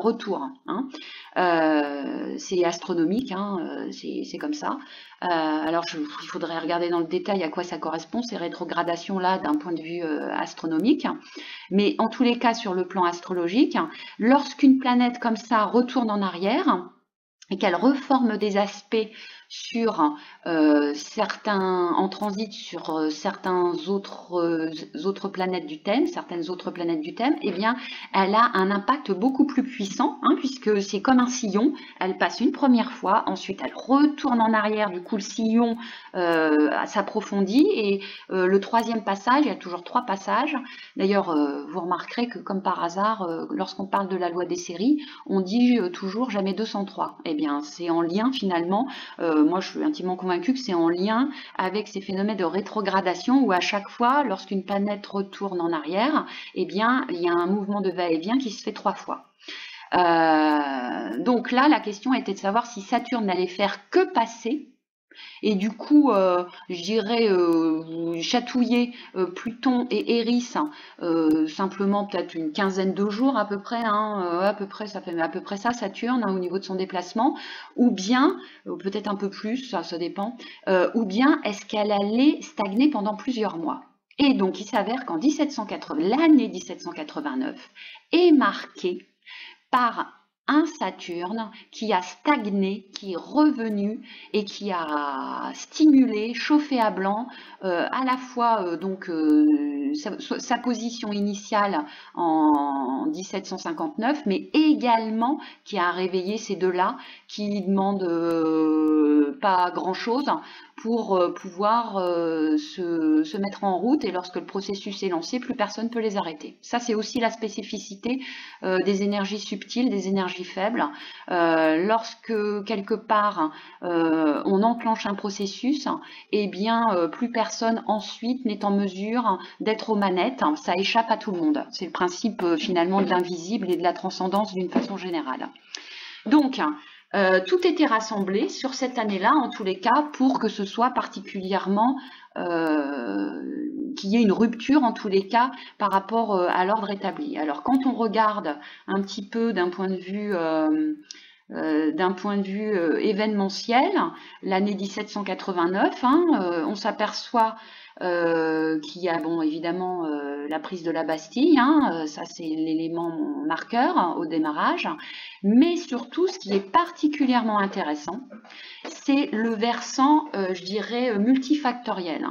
retour, hein. C'est astronomique, hein, c'est comme ça. Alors il faudrait regarder dans le détail à quoi ça correspond, ces rétrogradations-là, d'un point de vue astronomique. Mais en tous les cas, sur le plan astrologique, lorsqu'une planète comme ça retourne en arrière et qu'elle reforme des aspects sur certains, en transit sur certains autres planètes du thème, certaines autres planètes du thème, eh bien, elle a un impact beaucoup plus puissant, hein, puisque c'est comme un sillon. Elle passe une première fois, ensuite elle retourne en arrière, du coup le sillon s'approfondit, et le troisième passage, il y a toujours 3 passages. D'ailleurs, vous remarquerez que comme par hasard, lorsqu'on parle de la loi des séries, on dit toujours jamais 203. Eh bien, c'est en lien finalement. Moi, je suis intimement convaincue que c'est en lien avec ces phénomènes de rétrogradation où à chaque fois, lorsqu'une planète retourne en arrière, eh bien, il y a un mouvement de va-et-vient qui se fait 3 fois. Donc là, la question était de savoir si Saturne n'allait faire que passer. Et du coup, je dirais chatouiller Pluton et Eris, simplement peut-être une quinzaine de jours à peu près, hein, à peu près, ça fait à peu près ça, Saturne, hein, au niveau de son déplacement, ou bien, peut-être un peu plus, ça dépend, ou bien est-ce qu'elle allait stagner pendant plusieurs mois. Et donc, il s'avère qu'en 1780, l'année 1789 est marquée par un Saturne qui a stagné, qui est revenu et qui a stimulé, chauffé à blanc, à la fois donc sa position initiale en 1759, mais également qui a réveillé ces deux-là qui demandent pas grand-chose pour pouvoir se mettre en route, et lorsque le processus est lancé, plus personne ne peut les arrêter. Ça, c'est aussi la spécificité des énergies subtiles, des énergies faibles. Lorsque quelque part on enclenche un processus, eh bien plus personne ensuite n'est en mesure d'être aux manettes. Ça échappe à tout le monde. C'est le principe finalement de l'invisible et de la transcendance d'une façon générale. Donc, tout était rassemblé sur cette année-là, en tous les cas, pour que ce soit particulièrement, qu'il y ait une rupture, en tous les cas, par rapport à l'ordre établi. Alors, quand on regarde un petit peu d'un point de vue événementiel, l'année 1789, hein, on s'aperçoit qu'il y a évidemment la prise de la Bastille, hein, ça c'est l'élément marqueur hein, au démarrage, mais surtout ce qui est particulièrement intéressant, c'est le versant, je dirais, multifactoriel.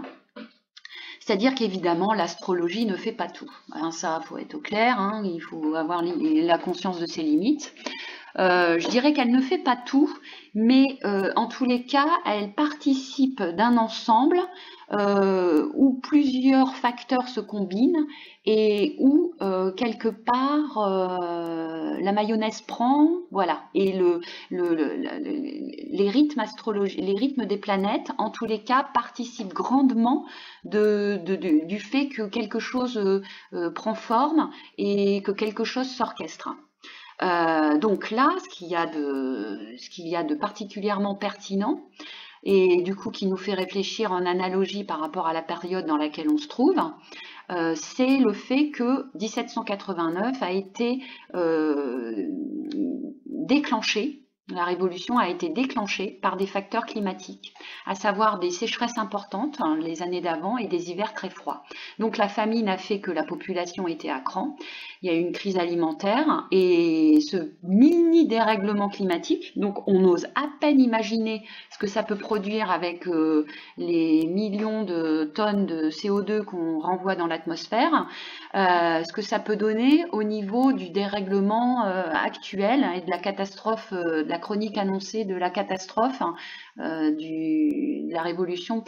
C'est-à-dire qu'évidemment, l'astrologie ne fait pas tout. Hein, ça, il faut être au clair, hein, il faut avoir la conscience de ses limites. Je dirais qu'elle ne fait pas tout, mais en tous les cas, elle participe d'un ensemble où plusieurs facteurs se combinent et où quelque part la mayonnaise prend, voilà. Et les rythmes astrologiques, les rythmes des planètes, en tous les cas, participent grandement du fait que quelque chose prend forme et que quelque chose s'orchestre. Donc là, ce qu'il y a de particulièrement pertinent, et du coup qui nous fait réfléchir en analogie par rapport à la période dans laquelle on se trouve, c'est le fait que 1789 a été déclenché. La révolution a été déclenchée par des facteurs climatiques, à savoir des sécheresses importantes hein, les années d'avant et des hivers très froids. Donc la famine a fait que la population était à cran, il y a eu une crise alimentaire et ce mini dérèglement climatique, donc on ose à peine imaginer ce que ça peut produire avec les millions de tonnes de CO2 qu'on renvoie dans l'atmosphère, ce que ça peut donner au niveau du dérèglement actuel et de la catastrophe, de la chronique annoncée de la catastrophe, de la révolution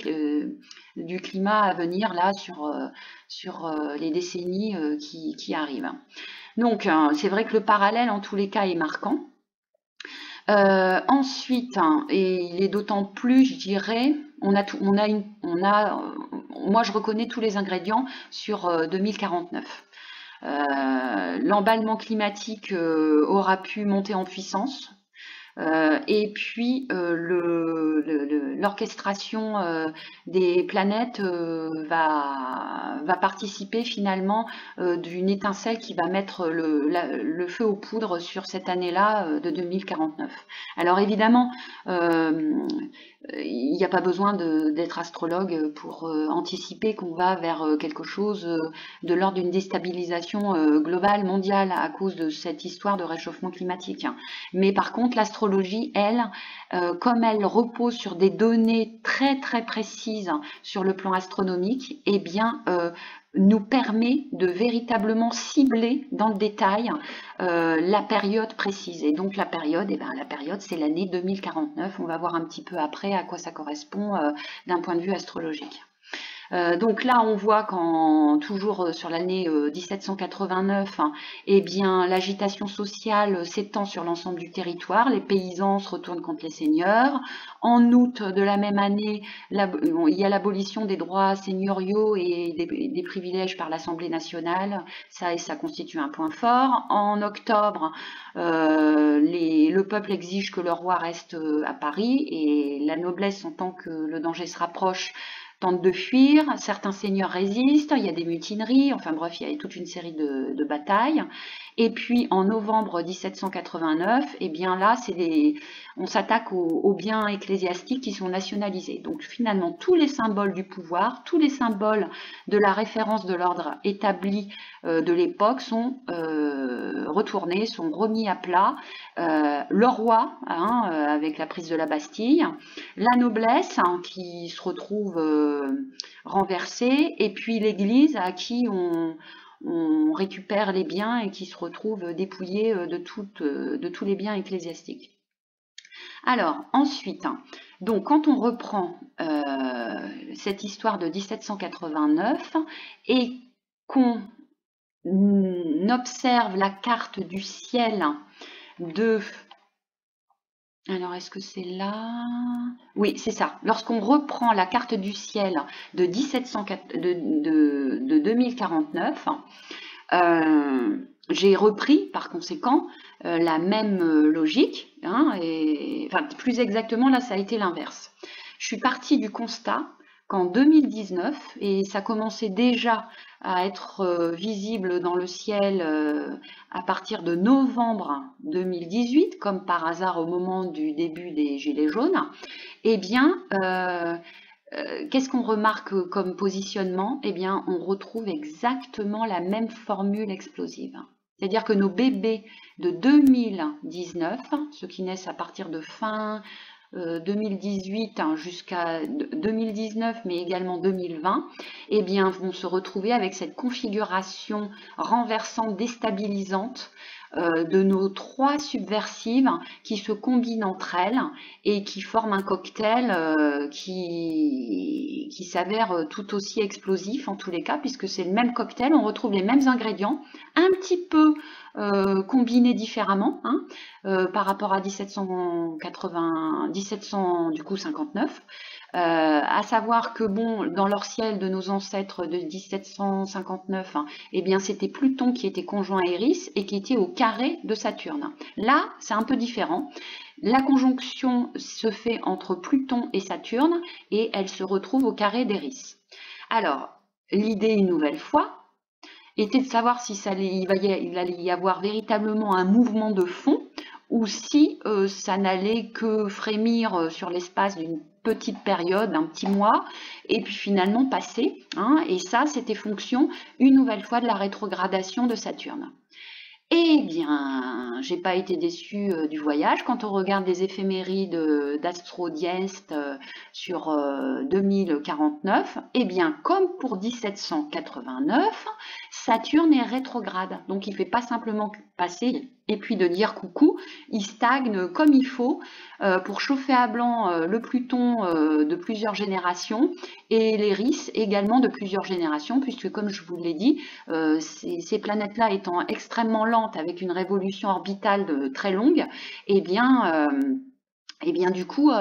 du climat à venir là sur les décennies qui arrivent. Donc c'est vrai que le parallèle en tous les cas est marquant. Ensuite, et il est d'autant plus, je dirais, moi je reconnais tous les ingrédients sur 2049. L'emballement climatique aura pu monter en puissance. Et puis l'orchestration des planètes va participer finalement d'une étincelle qui va mettre le feu aux poudres sur cette année-là de 2049. Alors évidemment, il n'y a pas besoin d'être astrologue pour anticiper qu'on va vers quelque chose de l'ordre d'une déstabilisation globale, mondiale, à cause de cette histoire de réchauffement climatique. Mais par contre, l'astrologie, elle, comme elle repose sur des données très très précises sur le plan astronomique, eh bien, nous permet de véritablement cibler dans le détail la période précise. Et donc la période, c'est l'année 2049. On va voir un petit peu après à quoi ça correspond d'un point de vue astrologique. Donc là, on voit toujours sur l'année 1789, eh bien, l'agitation sociale s'étend sur l'ensemble du territoire. Les paysans se retournent contre les seigneurs. En août de la même année, il y a l'abolition des droits seigneuriaux et des privilèges par l'Assemblée nationale. Ça constitue un point fort. En octobre, le peuple exige que le roi reste à Paris et la noblesse, sentant que le danger se rapproche, tente de fuir, certains seigneurs résistent, il y a des mutineries, enfin bref, il y a toute une série de batailles. Et puis en novembre 1789, eh bien là, on s'attaque aux biens ecclésiastiques qui sont nationalisés. Donc finalement, tous les symboles du pouvoir, tous les symboles de la référence de l'ordre établi de l'époque sont retournés, sont remis à plat. Le roi, avec la prise de la Bastille, la noblesse qui se retrouve renversée, et puis l'Église à qui on récupère les biens et qui se retrouve dépouillée de tous les biens ecclésiastiques. Alors ensuite, donc quand on reprend cette histoire de 1789 et qu'on observe la carte du ciel de... Alors, est-ce que c'est là? Oui, c'est ça. Lorsqu'on reprend la carte du ciel de 2049, j'ai repris par conséquent la même logique, enfin plus exactement là ça a été l'inverse. Je suis partie du constat qu'en 2019, et ça commençait déjà à être visible dans le ciel à partir de novembre 2018, comme par hasard au moment du début des Gilets jaunes, eh bien, qu'est-ce qu'on remarque comme positionnement? Eh bien, on retrouve exactement la même formule explosive. C'est-à-dire que nos bébés de 2019, ceux qui naissent à partir de fin 2018 jusqu'à 2019, mais également 2020, eh bien, vont se retrouver avec cette configuration renversante, déstabilisante de nos trois subversives qui se combinent entre elles et qui forment un cocktail qui s'avère tout aussi explosif en tous les cas, puisque c'est le même cocktail, on retrouve les mêmes ingrédients, un petit peu combinés différemment par rapport à 1759, à savoir que bon, dans leur ciel de nos ancêtres de 1759, eh bien c'était Pluton qui était conjoint à Eris et qui était au carré de Saturne. Là, c'est un peu différent. La conjonction se fait entre Pluton et Saturne et elle se retrouve au carré d'Eris. Alors, l'idée, une nouvelle fois, était de savoir si il allait y avoir véritablement un mouvement de fond ou si ça n'allait que frémir sur l'espace d'une petite période, un petit mois, et puis finalement passer. Et ça, c'était fonction, une nouvelle fois, de la rétrogradation de Saturne. Eh bien, j'ai pas été déçue du voyage. Quand on regarde les éphémérides d'Astrodieste sur 2049, eh bien, comme pour 1789, Saturne est rétrograde. Donc, il fait pas simplement passer et puis de dire coucou, il stagne comme il faut pour chauffer à blanc le Pluton de plusieurs générations et l'Eris également de plusieurs générations, puisque comme je vous l'ai dit, ces planètes-là étant extrêmement lentes avec une révolution orbitale très longue, eh bien et bien du coup,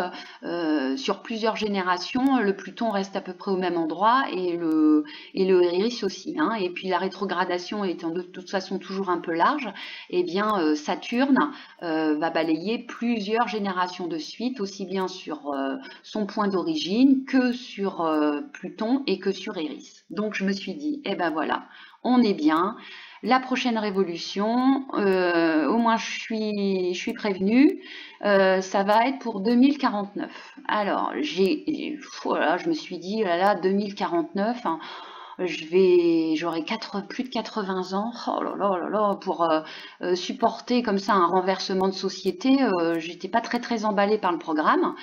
sur plusieurs générations, le Pluton reste à peu près au même endroit et le Iris aussi, hein. Et puis la rétrogradation étant de toute façon toujours un peu large, et bien Saturne va balayer plusieurs générations de suite, aussi bien sur son point d'origine que sur Pluton et que sur Iris. Donc je me suis dit, eh ben voilà, on est bien. La prochaine révolution, au moins je suis prévenue. Ça va être pour 2049. Alors, voilà, je me suis dit, oh là là, 2049, hein, j'aurai plus de 80 ans. Oh là là oh là là, pour supporter comme ça un renversement de société, j'étais pas très emballée par le programme.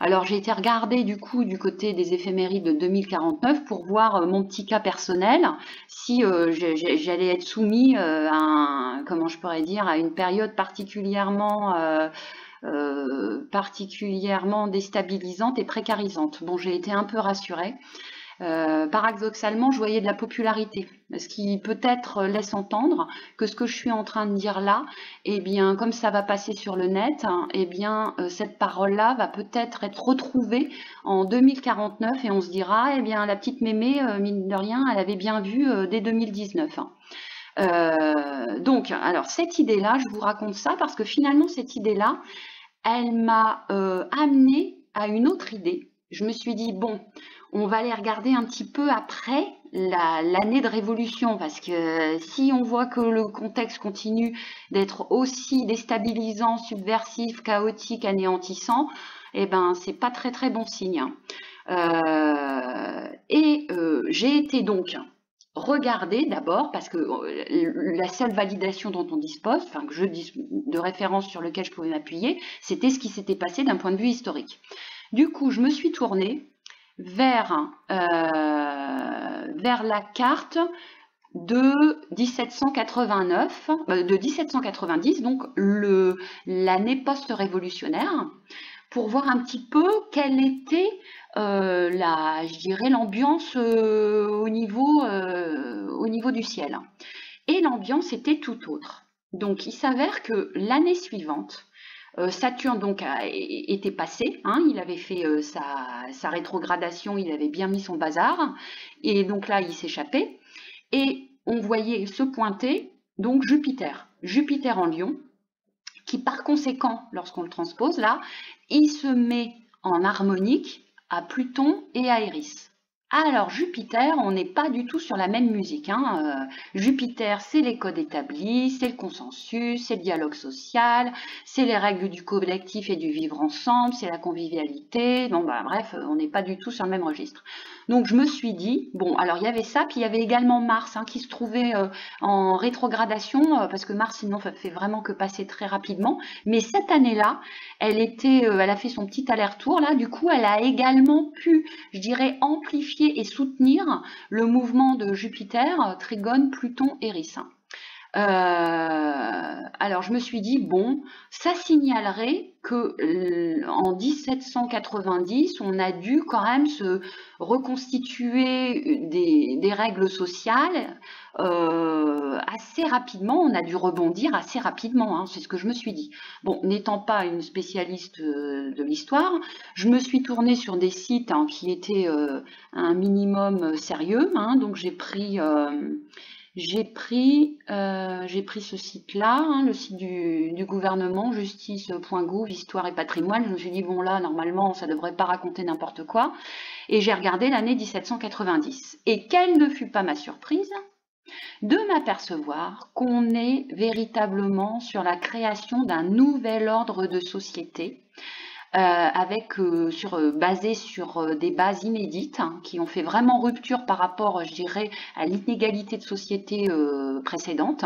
Alors j'ai été regarder du coup du côté des éphémérides de 2049 pour voir mon petit cas personnel, si j'allais être soumis comment je pourrais dire, à une période particulièrement déstabilisante et précarisante. Bon, j'ai été un peu rassurée. Paradoxalement, je voyais de la popularité, ce qui peut-être laisse entendre que ce que je suis en train de dire là, eh bien, comme ça va passer sur le net, hein, eh bien, cette parole-là va peut-être être retrouvée en 2049 et on se dira, eh bien, la petite mémé, mine de rien, elle avait bien vu dès 2019. Hein. Donc, alors, cette idée-là, je vous raconte ça parce que finalement, cette idée-là, elle m'a amenée à une autre idée. Je me suis dit, bon, on va aller regarder un petit peu après l'année de révolution, parce que si on voit que le contexte continue d'être aussi déstabilisant, subversif, chaotique, anéantissant, eh ben c'est pas très bon signe. J'ai été donc regarder d'abord, parce que la seule validation dont on dispose, enfin que je dis de référence sur lequel je pouvais m'appuyer, c'était ce qui s'était passé d'un point de vue historique. Du coup, je me suis tournée vers la carte de 1789, de 1790, donc l'année post-révolutionnaire, pour voir un petit peu quelle était je dirais l'ambiance au niveau du ciel. Et l'ambiance était tout autre. Donc il s'avère que l'année suivante, Saturne donc était passé, hein, il avait fait sa rétrogradation, il avait bien mis son bazar, et donc là il s'échappait, et on voyait se pointer donc Jupiter en Lion, qui par conséquent, lorsqu'on le transpose là, il se met en harmonique à Pluton et à Eris. Alors Jupiter, on n'est pas du tout sur la même musique. Hein. Jupiter, c'est les codes établis, c'est le consensus, c'est le dialogue social, c'est les règles du collectif et du vivre ensemble, c'est la convivialité. Donc bah, bref, on n'est pas du tout sur le même registre. Donc je me suis dit, bon, alors il y avait ça, puis il y avait également Mars qui se trouvait en rétrogradation, parce que Mars sinon fait vraiment que passer très rapidement. Mais cette année-là, elle a fait son petit aller-retour là. Du coup, elle a également pu, je dirais, amplifier et soutenir le mouvement de Jupiter, Trigone, Pluton, Eris. Alors je me suis dit, bon, ça signalerait que en 1790, on a dû quand même se reconstituer des règles sociales assez rapidement, on a dû rebondir assez rapidement, hein, c'est ce que je me suis dit. Bon, n'étant pas une spécialiste de l'histoire, je me suis tournée sur des sites qui étaient un minimum sérieux, hein, donc j'ai pris ce site-là, le site du gouvernement, justice.gouv, histoire et patrimoine. Je me suis dit, bon là, normalement, ça ne devrait pas raconter n'importe quoi. Et j'ai regardé l'année 1790. Et quelle ne fut pas ma surprise de m'apercevoir qu'on est véritablement sur la création d'un nouvel ordre de société, basé sur des bases inédites qui ont fait vraiment rupture par rapport, je dirais, à l'inégalité de société précédente.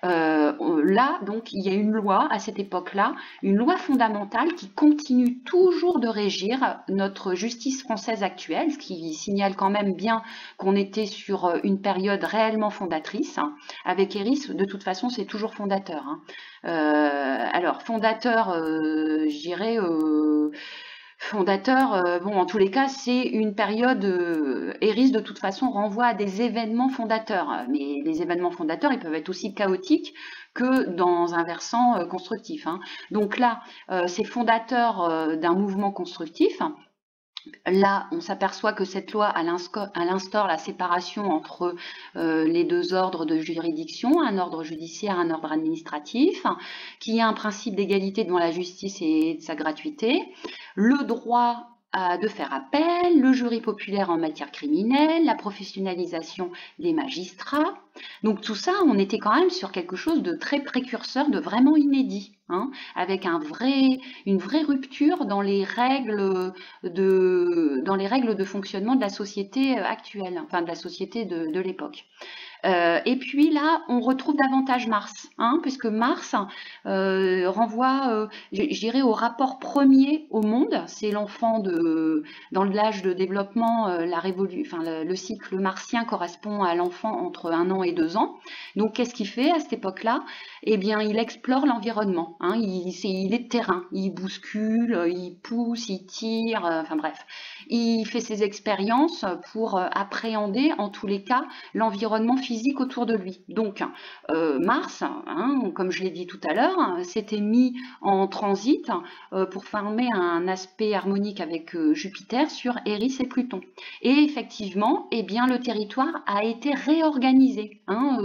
Là, donc, il y a une loi à cette époque-là, une loi fondamentale qui continue toujours de régir notre justice française actuelle, ce qui signale quand même bien qu'on était sur une période réellement fondatrice. Avec Eris, de toute façon, c'est toujours fondateur. Alors, fondateur, je dirais, Fondateur, bon, en tous les cas, c'est une période, Eris, de toute façon, renvoie à des événements fondateurs. Mais les événements fondateurs, ils peuvent être aussi chaotiques que dans un versant constructif, hein. Donc là, c'est fondateur d'un mouvement constructif. Là, on s'aperçoit que cette loi, elle instaure la séparation entre les deux ordres de juridiction, un ordre judiciaire, un ordre administratif, qui a un principe d'égalité devant la justice et de sa gratuité, le droit de faire appel, le jury populaire en matière criminelle, la professionnalisation des magistrats. Donc tout ça, on était quand même sur quelque chose de très précurseur, de vraiment inédit, hein, avec une vraie rupture dans les règles de fonctionnement de la société actuelle, enfin de la société de l'époque. Et puis là, on retrouve davantage Mars, hein, puisque Mars renvoie, je dirais, au rapport premier au monde. C'est l'enfant dans l'âge de développement, le cycle martien correspond à l'enfant entre 1 an et 2 ans. Donc, qu'est-ce qu'il fait à cette époque-là? Eh bien, il explore l'environnement, hein, il est de terrain, il bouscule, il pousse, il tire, enfin bref. Il fait ses expériences pour appréhender, en tous les cas, l'environnement physique autour de lui. Donc, Mars, hein, comme je l'ai dit tout à l'heure, s'était mis en transit pour former un aspect harmonique avec Jupiter sur Eris et Pluton. Et effectivement, eh bien, le territoire a été réorganisé, hein,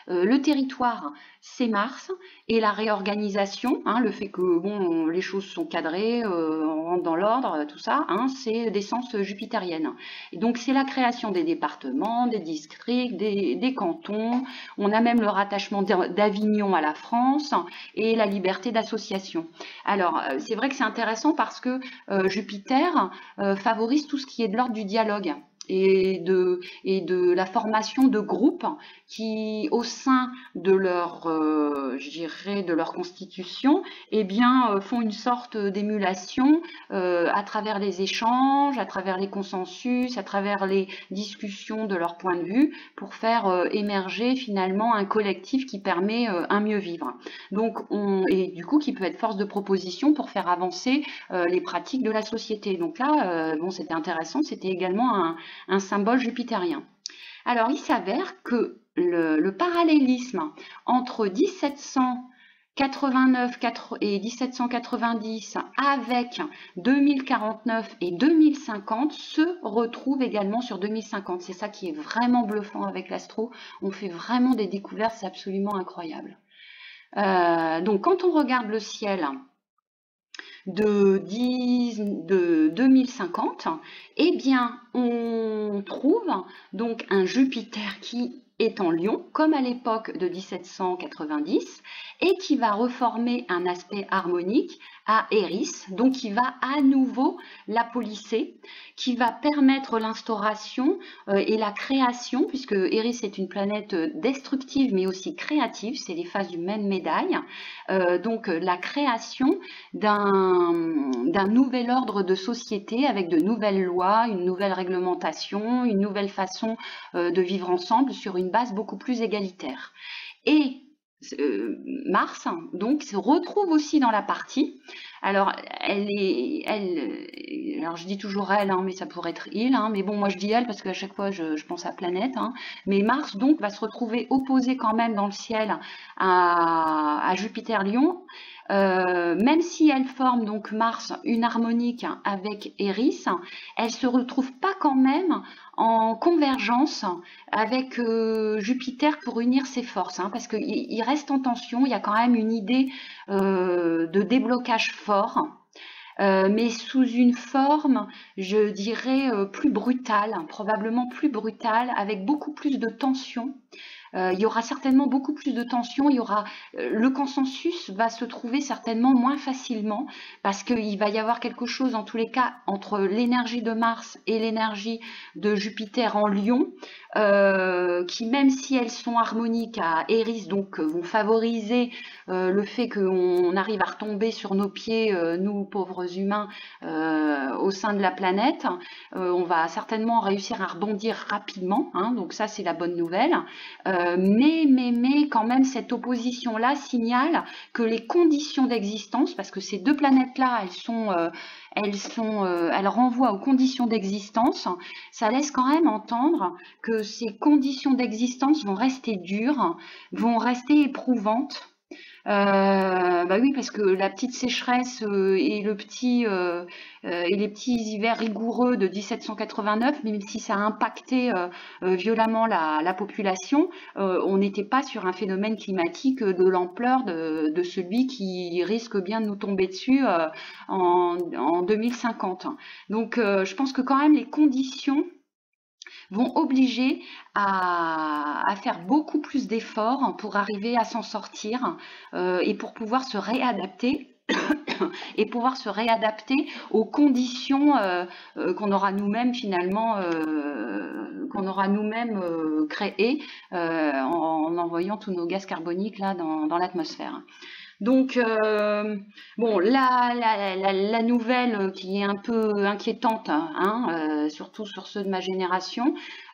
le territoire, c'est Mars, et la réorganisation, hein, le fait que bon, les choses sont cadrées, on rentre dans l'ordre, tout ça, hein, c'est d'essence jupitérienne. Et donc c'est la création des départements, des districts, des cantons, on a même le rattachement d'Avignon à la France et la liberté d'association. Alors c'est vrai que c'est intéressant parce que Jupiter favorise tout ce qui est de l'ordre du dialogue et de la formation de groupes qui, au sein de leur constitution, eh bien, font une sorte d'émulation à travers les échanges, à travers les consensus, à travers les discussions de leur point de vue, pour faire émerger finalement un collectif qui permet un mieux vivre. Donc, et du coup, qui peut être force de proposition pour faire avancer les pratiques de la société. Donc là, bon, c'était intéressant, c'était également un symbole jupitérien. Alors, il s'avère que le parallélisme entre 1789 et 1790 avec 2049 et 2050 se retrouve également sur 2050. C'est ça qui est vraiment bluffant avec l'astro. On fait vraiment des découvertes, c'est absolument incroyable. Donc, quand on regarde le ciel de 2050, eh bien, on trouve donc un Jupiter qui est en Lion, comme à l'époque de 1790, et qui va reformer un aspect harmonique à Eris, donc qui va à nouveau la polisser, qui va permettre l'instauration et la création, puisque Eris est une planète destructive mais aussi créative, c'est les faces d'une même médaille, donc la création d'un nouvel ordre de société avec de nouvelles lois, une nouvelle réglementation, une nouvelle façon de vivre ensemble sur une base beaucoup plus égalitaire. Et Mars, donc, se retrouve aussi dans la partie. Alors, alors je dis toujours elle, hein, mais ça pourrait être il, hein, mais bon, moi je dis elle parce qu'à chaque fois je pense à planète, hein, mais Mars donc va se retrouver opposé quand même dans le ciel à Jupiter Lion, même si elle forme donc Mars une harmonique avec Eris, elle se retrouve pas quand même en convergence avec Jupiter pour unir ses forces, hein, parce qu'il reste en tension, il y a quand même une idée de déblocage fort, mais sous une forme, je dirais, plus brutale, hein, probablement plus brutale, avec beaucoup plus de tension. Il y aura certainement beaucoup plus de tension, le consensus va se trouver certainement moins facilement parce qu'il va y avoir quelque chose en tous les cas entre l'énergie de Mars et l'énergie de Jupiter en Lion qui, même si elles sont harmoniques à Eris, donc vont favoriser le fait qu'on arrive à retomber sur nos pieds, nous pauvres humains, au sein de la planète. On va certainement réussir à rebondir rapidement, hein, donc ça c'est la bonne nouvelle. mais quand même cette opposition-là signale que les conditions d'existence, parce que ces deux planètes-là, elles renvoient aux conditions d'existence, ça laisse quand même entendre que ces conditions d'existence vont rester dures, vont rester éprouvantes. Bah oui, parce que la petite sécheresse et les petits hivers rigoureux de 1789, même si ça a impacté violemment la population, on n'était pas sur un phénomène climatique de l'ampleur de celui qui risque bien de nous tomber dessus en 2050. Donc je pense que quand même les conditions vont obliger à faire beaucoup plus d'efforts pour arriver à s'en sortir et pour pouvoir se réadapter aux conditions qu'on aura nous-mêmes finalement créées en envoyant tous nos gaz carboniques là dans l'atmosphère. Donc, bon, la nouvelle qui est un peu inquiétante, hein, surtout sur ceux de ma génération,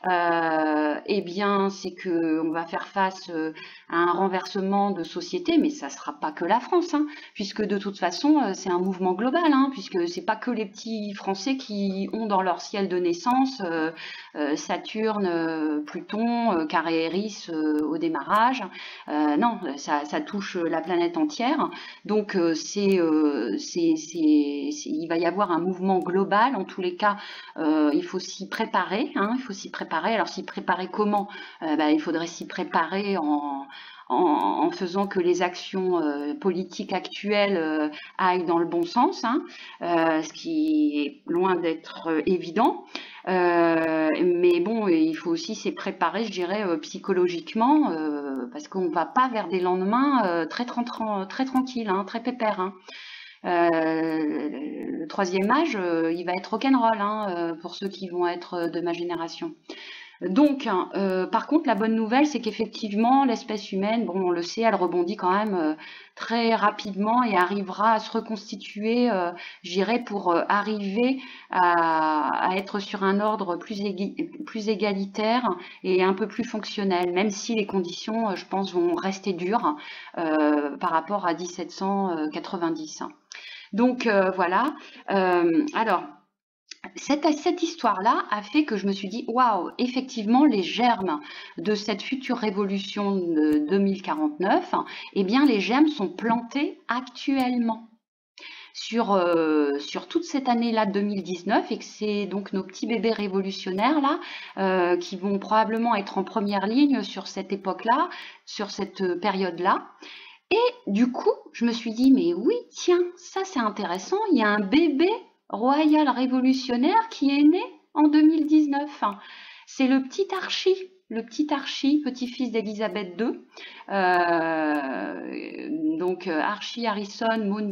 eh bien, c'est qu'on va faire face à un renversement de société, mais ça ne sera pas que la France, hein, puisque de toute façon, c'est un mouvement global, hein, puisque c'est pas que les petits Français qui ont dans leur ciel de naissance Saturne, Pluton, Carré Eris au démarrage. Non, ça touche la planète entière. Donc il va y avoir un mouvement global. En tous les cas, il faut s'y préparer. Hein, il faut s'y préparer. Alors s'y préparer comment? Il faudrait s'y préparer en faisant que les actions politiques actuelles aillent dans le bon sens, hein, ce qui est loin d'être évident. Mais bon, il faut aussi s'y préparer, je dirais, psychologiquement, parce qu'on ne va pas vers des lendemains très tranquilles, hein, très pépères. Hein. Le troisième âge, il va être rock'n'roll hein, pour ceux qui vont être de ma génération. Donc, par contre, la bonne nouvelle, c'est qu'effectivement, l'espèce humaine, bon, on le sait, elle rebondit quand même très rapidement et arrivera à se reconstituer, je dirais, pour arriver à être sur un ordre plus égalitaire et un peu plus fonctionnel, même si les conditions, je pense, vont rester dures par rapport à 1790. Donc, voilà. Alors, cette histoire-là a fait que je me suis dit, waouh, effectivement, les germes de cette future révolution de 2049, eh bien, les germes sont plantés actuellement sur toute cette année-là 2019 et que c'est donc nos petits bébés révolutionnaires là qui vont probablement être en première ligne sur cette époque-là, sur cette période-là. Et du coup, je me suis dit, mais oui, tiens, ça c'est intéressant, il y a un bébé royal révolutionnaire qui est né en 2019. C'est le petit Archie, petit-fils d'Élisabeth II. Donc Archie Harrison